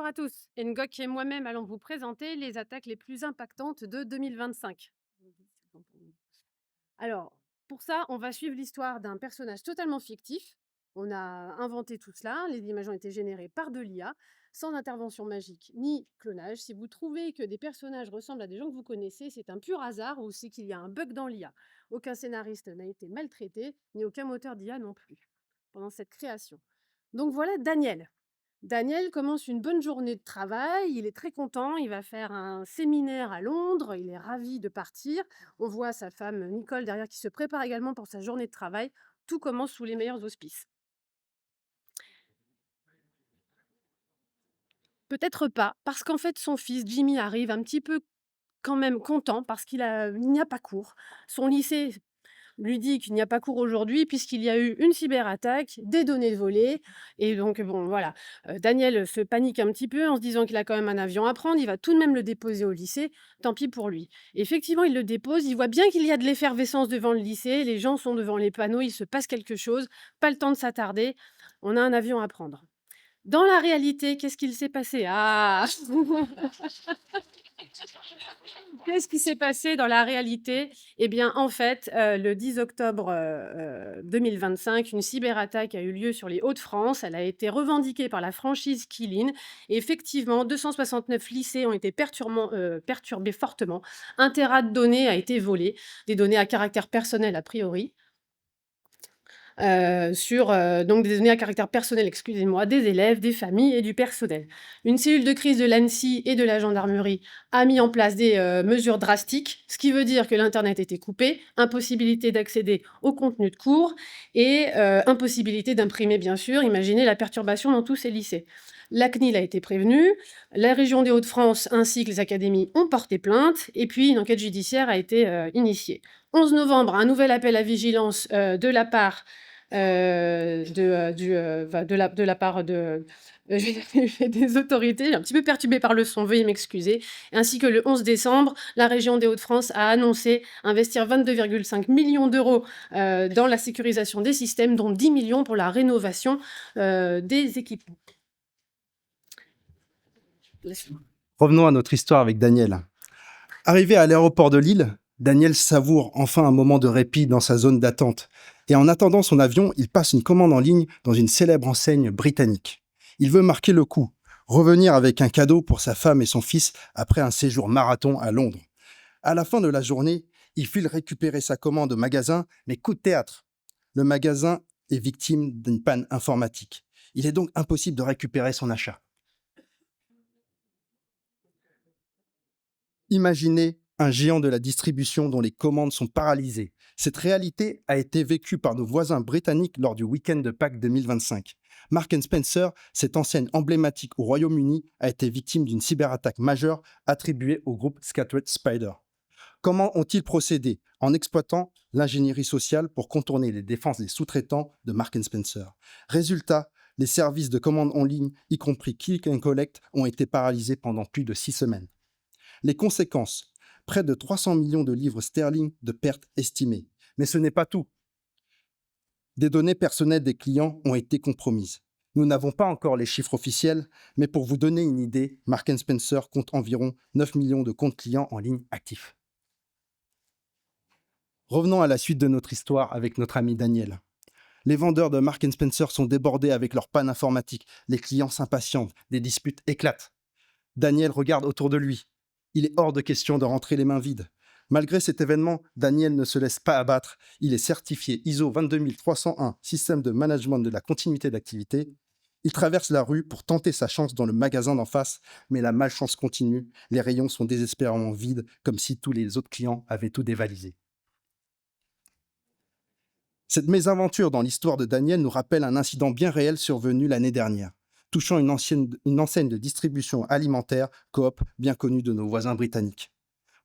à tous. Ngok et moi-même allons vous présenter les attaques les plus impactantes de 2025. Alors, pour ça, on va suivre l'histoire d'un personnage totalement fictif. On a inventé tout cela, les images ont été générées par de l'IA, sans intervention magique ni clonage. Si vous trouvez que des personnages ressemblent à des gens que vous connaissez, c'est un pur hasard ou c'est qu'il y a un bug dans l'IA. Aucun scénariste n'a été maltraité, ni aucun moteur d'IA non plus, pendant cette création. Donc voilà Daniel. Daniel commence une bonne journée de travail, il est très content, il va faire un séminaire à Londres, il est ravi de partir. On voit sa femme Nicole derrière qui se prépare également pour sa journée de travail. Tout commence sous les meilleurs auspices. Peut-être pas, parce qu'en fait son fils Jimmy arrive un petit peu quand même content parce il n'y a pas cours. Son lycée lui dit qu'il n'y a pas cours aujourd'hui puisqu'il y a eu une cyberattaque, des données volées et donc bon voilà, Daniel se panique un petit peu en se disant qu'il a quand même un avion à prendre, il va tout de même le déposer au lycée, tant pis pour lui. Effectivement, il le dépose, il voit bien qu'il y a de l'effervescence devant le lycée, les gens sont devant les panneaux, il se passe quelque chose, pas le temps de s'attarder, on a un avion à prendre. Dans la réalité, qu'est-ce qu'il s'est passé? Ah! Qu'est-ce qui s'est passé dans la réalité? Eh bien, en fait, le 10 octobre, 2025, une cyberattaque a eu lieu sur les Hauts-de-France. Elle a été revendiquée par la franchise Kirin et effectivement, 269 lycées ont été perturbés fortement. 1 téra de données a été volé, des données à caractère personnel a priori. Donc des données à caractère personnel, excusez-moi, des élèves, des familles et du personnel. Une cellule de crise de l'ANSSI et de la gendarmerie a mis en place des mesures drastiques, ce qui veut dire que l'internet était coupé, impossibilité d'accéder au contenu de cours et impossibilité d'imprimer bien sûr. Imaginez la perturbation dans tous ces lycées. La CNIL a été prévenue, la région des Hauts-de-France ainsi que les académies ont porté plainte et puis une enquête judiciaire a été initiée. 11 novembre, un nouvel appel à vigilance de la part de la part de des autorités, un petit peu perturbée par le son, veuillez m'excuser, ainsi que le 11 décembre, la région des Hauts-de-France a annoncé investir 22,5 millions d'euros dans la sécurisation des systèmes, dont 10 millions pour la rénovation des équipements. Revenons à notre histoire avec Daniel. Arrivé à l'aéroport de Lille, Daniel savoure enfin un moment de répit dans sa zone d'attente. Et en attendant son avion, il passe une commande en ligne dans une célèbre enseigne britannique. Il veut marquer le coup, revenir avec un cadeau pour sa femme et son fils après un séjour marathon à Londres. À la fin de la journée, il file récupérer sa commande au magasin, mais coup de théâtre. Le magasin est victime d'une panne informatique. Il est donc impossible de récupérer son achat. Imaginez un géant de la distribution dont les commandes sont paralysées. Cette réalité a été vécue par nos voisins britanniques lors du week-end de Pâques 2025. Marks Spencer, cette enseigne emblématique au Royaume-Uni, a été victime d'une cyberattaque majeure attribuée au groupe Scattered Spider. Comment ont-ils procédé? En exploitant l'ingénierie sociale pour contourner les défenses des sous-traitants de Marks Spencer. Résultat, les services de commande en ligne, y compris Click and Collect, ont été paralysés pendant plus de 6 semaines. Les conséquences, près de 300 millions de livres sterling de pertes estimées. Mais ce n'est pas tout. Des données personnelles des clients ont été compromises. Nous n'avons pas encore les chiffres officiels, mais pour vous donner une idée, Marks Spencer compte environ 9 millions de comptes clients en ligne actifs. Revenons à la suite de notre histoire avec notre ami Daniel. Les vendeurs de Marks Spencer sont débordés avec leur panne informatique. Les clients s'impatientent, des disputes éclatent. Daniel regarde autour de lui. Il est hors de question de rentrer les mains vides. Malgré cet événement, Daniel ne se laisse pas abattre. Il est certifié ISO 22301, système de management de la continuité d'activité. Il traverse la rue pour tenter sa chance dans le magasin d'en face, mais la malchance continue. Les rayons sont désespérément vides, comme si tous les autres clients avaient tout dévalisé. Cette mésaventure dans l'histoire de Daniel nous rappelle un incident bien réel survenu l'année dernière, touchant une enseigne de distribution alimentaire, Coop, bien connue de nos voisins britanniques.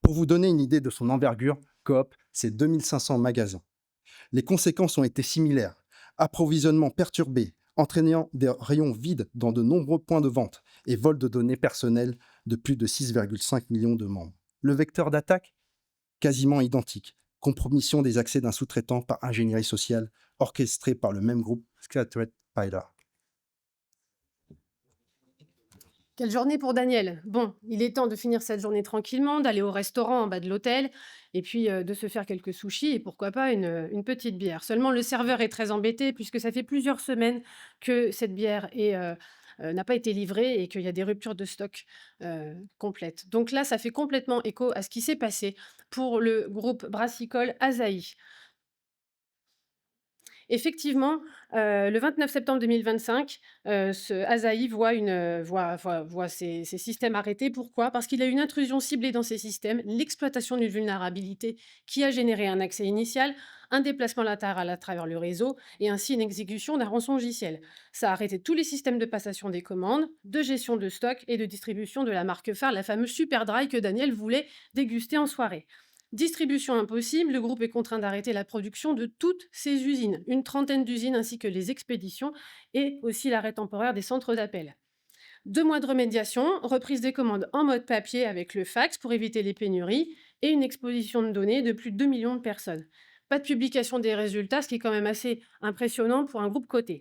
Pour vous donner une idée de son envergure, Coop, c'est 2500 magasins. Les conséquences ont été similaires. Approvisionnement perturbé, entraînant des rayons vides dans de nombreux points de vente et vol de données personnelles de plus de 6,5 millions de membres. Le vecteur d'attaque? Quasiment identique. Compromission des accès d'un sous-traitant par ingénierie sociale, orchestrée par le même groupe Scattered Spider. Quelle journée pour Daniel. Bon, il est temps de finir cette journée tranquillement, d'aller au restaurant en bas de l'hôtel, et puis de se faire quelques sushis et pourquoi pas une petite bière. Seulement, le serveur est très embêté puisque ça fait plusieurs semaines que cette bière n'a pas été livrée et qu'il y a des ruptures de stock complètes. Donc là, ça fait complètement écho à ce qui s'est passé pour le groupe brassicole Asahi. Effectivement, le 29 septembre 2025, ce Asahi voit ses systèmes arrêtés. Pourquoi? Parce qu'il y a une intrusion ciblée dans ses systèmes, l'exploitation d'une vulnérabilité qui a généré un accès initial, un déplacement latéral à travers le réseau et ainsi une exécution d'un rançongiciel. Ça a arrêté tous les systèmes de passation des commandes, de gestion de stock et de distribution de la marque phare, la fameuse Superdry que Daniel voulait déguster en soirée. Distribution impossible, le groupe est contraint d'arrêter la production de toutes ses usines, une trentaine d'usines ainsi que les expéditions et aussi l'arrêt temporaire des centres d'appel. 2 mois de remédiation, reprise des commandes en mode papier avec le fax pour éviter les pénuries et une exposition de données de plus de 2 millions de personnes. Pas de publication des résultats, ce qui est quand même assez impressionnant pour un groupe coté.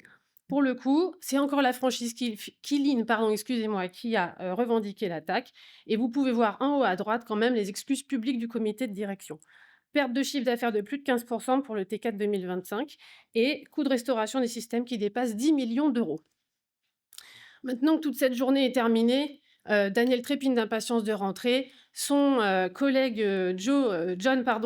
Pour le coup, c'est encore la franchise Kirin, excusez-moi, qui a revendiqué l'attaque. Et vous pouvez voir en haut à droite quand même les excuses publiques du comité de direction. Perte de chiffre d'affaires de plus de 15% pour le T4 2025 et coût de restauration des systèmes qui dépasse 10 millions d'euros. Maintenant que toute cette journée est terminée, Daniel trépigne d'impatience de rentrer. Son collègue John,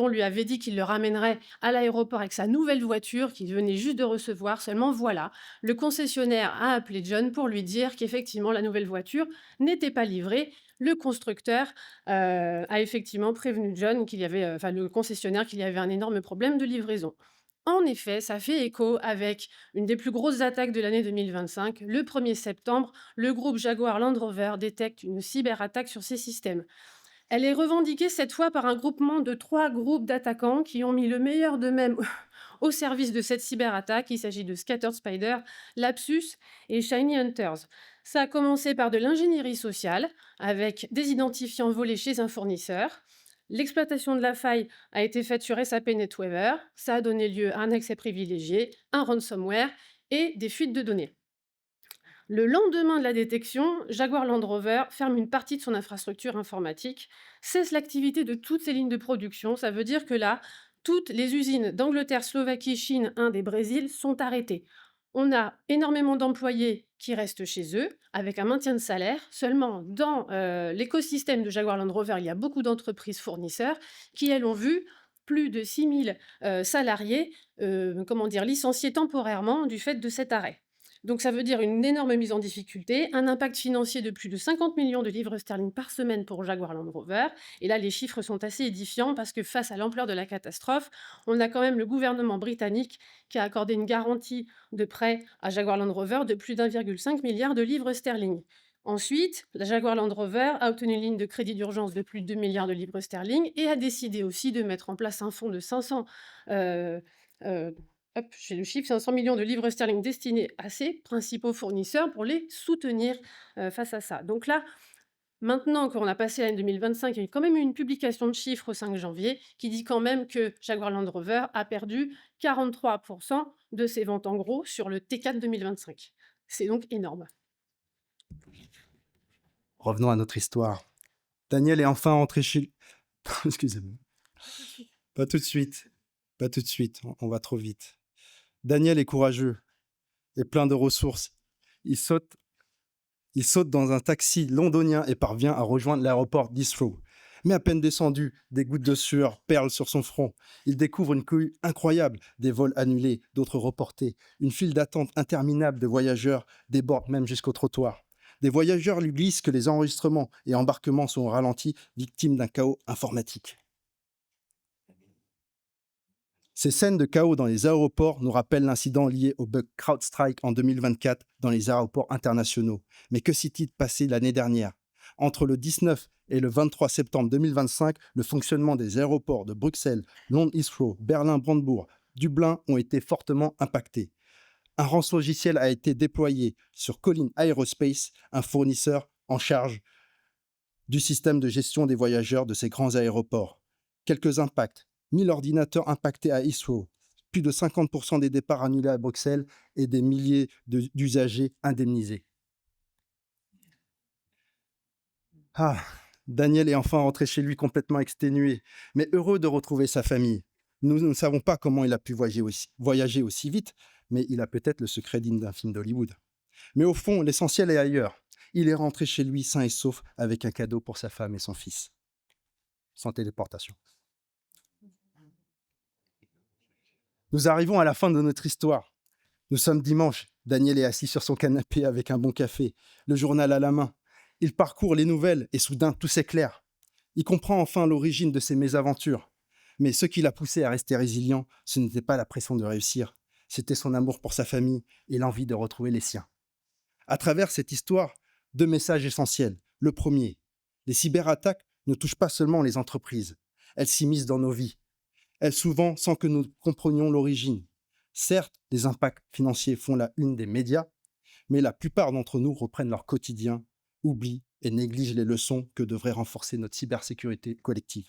lui avait dit qu'il le ramènerait à l'aéroport avec sa nouvelle voiture qu'il venait juste de recevoir. Seulement voilà, le concessionnaire a appelé John pour lui dire qu'effectivement la nouvelle voiture n'était pas livrée. Le constructeur a effectivement prévenu John le concessionnaire qu'il y avait un énorme problème de livraison. En effet, ça fait écho avec une des plus grosses attaques de l'année 2025. Le 1er septembre, le groupe Jaguar Land Rover détecte une cyberattaque sur ses systèmes. Elle est revendiquée cette fois par un groupement de 3 groupes d'attaquants qui ont mis le meilleur d'eux-mêmes au service de cette cyberattaque. Il s'agit de Scattered Spider, Lapsus et Shiny Hunters. Ça a commencé par de l'ingénierie sociale, avec des identifiants volés chez un fournisseur. L'exploitation de la faille a été faite sur SAP NetWeaver. Ça a donné lieu à un accès privilégié, un ransomware et des fuites de données. Le lendemain de la détection, Jaguar Land Rover ferme une partie de son infrastructure informatique, cesse l'activité de toutes ses lignes de production. Ça veut dire que là, toutes les usines d'Angleterre, Slovaquie, Chine, Inde et Brésil sont arrêtées. On a énormément d'employés qui restent chez eux avec un maintien de salaire. Seulement, dans l'écosystème de Jaguar Land Rover, il y a beaucoup d'entreprises fournisseurs qui, elles, ont vu plus de 6000 salariés licenciés temporairement du fait de cet arrêt. Donc ça veut dire une énorme mise en difficulté, un impact financier de plus de 50 millions de livres sterling par semaine pour Jaguar Land Rover. Et là, les chiffres sont assez édifiants parce que face à l'ampleur de la catastrophe, on a quand même le gouvernement britannique qui a accordé une garantie de prêt à Jaguar Land Rover de plus d'1,5 milliard de livres sterling. Ensuite, la Jaguar Land Rover a obtenu une ligne de crédit d'urgence de plus de 2 milliards de livres sterling et a décidé aussi de mettre en place un fonds de 500 hop, j'ai le chiffre, 500 millions de livres sterling destinés à ses principaux fournisseurs pour les soutenir face à ça. Donc là, maintenant qu'on a passé l'année 2025, il y a eu quand même eu une publication de chiffres au 5 janvier qui dit quand même que Jaguar Land Rover a perdu 43% de ses ventes en gros sur le T4 2025. C'est donc énorme. Revenons à notre histoire. Daniel est enfin rentré chez... Excusez-moi. Pas tout de suite. Pas tout de suite. On va trop vite. Daniel est courageux et plein de ressources. Il saute dans un taxi londonien et parvient à rejoindre l'aéroport d'Heathrow. Mais à peine descendu, des gouttes de sueur perlent sur son front. Il découvre une cohue incroyable, des vols annulés, d'autres reportés. Une file d'attente interminable de voyageurs déborde même jusqu'au trottoir. Des voyageurs lui glissent que les enregistrements et embarquements sont ralentis, victimes d'un chaos informatique. Ces scènes de chaos dans les aéroports nous rappellent l'incident lié au bug CrowdStrike en 2024 dans les aéroports internationaux. Mais que s'est-il passé l'année dernière? Entre le 19 et le 23 septembre 2025, le fonctionnement des aéroports de Bruxelles, Londres Heathrow, Berlin Brandebourg, Dublin ont été fortement impactés. Un rançongiciel a été déployé sur Collins Aerospace, un fournisseur en charge du système de gestion des voyageurs de ces grands aéroports. Quelques impacts. 1000 ordinateurs impactés à Heathrow, plus de 50% des départs annulés à Bruxelles et des milliers d'usagers indemnisés. Ah, Daniel est enfin rentré chez lui complètement exténué, mais heureux de retrouver sa famille. Nous ne savons pas comment il a pu voyager aussi vite, mais il a peut-être le secret digne d'un film d'Hollywood. Mais au fond, l'essentiel est ailleurs. Il est rentré chez lui sain et sauf avec un cadeau pour sa femme et son fils, sans téléportation. Nous arrivons à la fin de notre histoire. Nous sommes dimanche. Daniel est assis sur son canapé avec un bon café, le journal à la main. Il parcourt les nouvelles et soudain tout s'éclaire. Il comprend enfin l'origine de ses mésaventures. Mais ce qui l'a poussé à rester résilient, ce n'était pas la pression de réussir, c'était son amour pour sa famille et l'envie de retrouver les siens. À travers cette histoire, deux messages essentiels. Le premier, les cyberattaques ne touchent pas seulement les entreprises, elles s'immiscent dans nos vies. Elles souvent sans que nous comprenions l'origine. Certes, les impacts financiers font la une des médias, mais la plupart d'entre nous reprennent leur quotidien, oublient et négligent les leçons que devrait renforcer notre cybersécurité collective.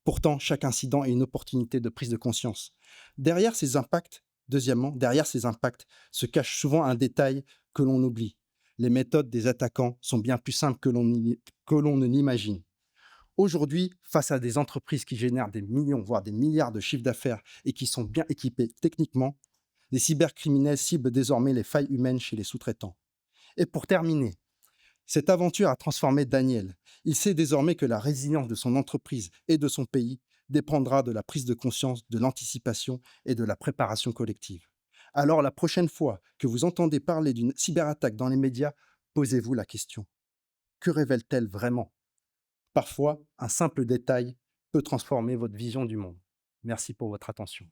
Pourtant, chaque incident est une opportunité de prise de conscience. Derrière ces impacts, deuxièmement, derrière ces impacts se cache souvent un détail que l'on oublie. Les méthodes des attaquants sont bien plus simples que l'on ne l'imagine. Aujourd'hui, face à des entreprises qui génèrent des millions, voire des milliards de chiffres d'affaires et qui sont bien équipées techniquement, les cybercriminels ciblent désormais les failles humaines chez les sous-traitants. Et pour terminer, cette aventure a transformé Daniel. Il sait désormais que la résilience de son entreprise et de son pays dépendra de la prise de conscience, de l'anticipation et de la préparation collective. Alors la prochaine fois que vous entendez parler d'une cyberattaque dans les médias, posez-vous la question. Que révèle-t-elle vraiment? Parfois, un simple détail peut transformer votre vision du monde. Merci pour votre attention.